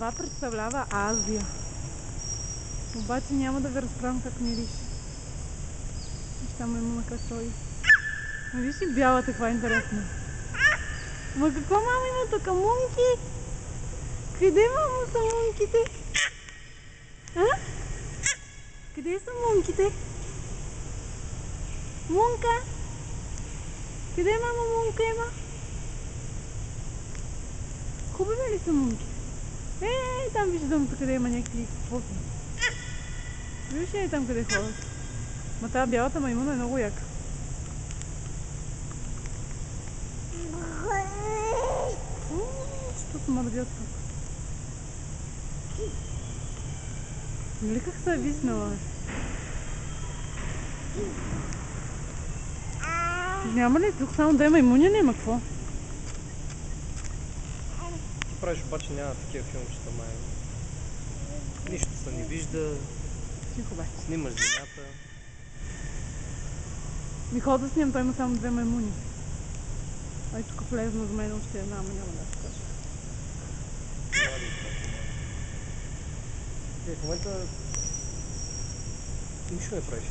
Това представлява Азия. Обаче няма да ви разправям как мирише. Виж там маймуна как стои. Виж и бялата каква е интересна. Ма какво мама има тук? Мунки? Къде мамо са мунките? А? Къде са мунките? Мунка? Къде мама мунка има? Хубави ли са мунки? Там виждам къде има някакви квоти. Виж ли там къде ходят? Ма тази бялата маймуна е много яка. Що смърдят тук? Нали как се е виснала? Няма ли тук само да има маймуня, няма какво? Ти правиш обаче няма такива филмчета, май. Нищо се не вижда. Тихо бе. Снимаш земята. Ми хода да снимам, той има само 2 маймуни. Ай тук влезна за мен още една, ама няма да се кажа. В момента нищо не правиш.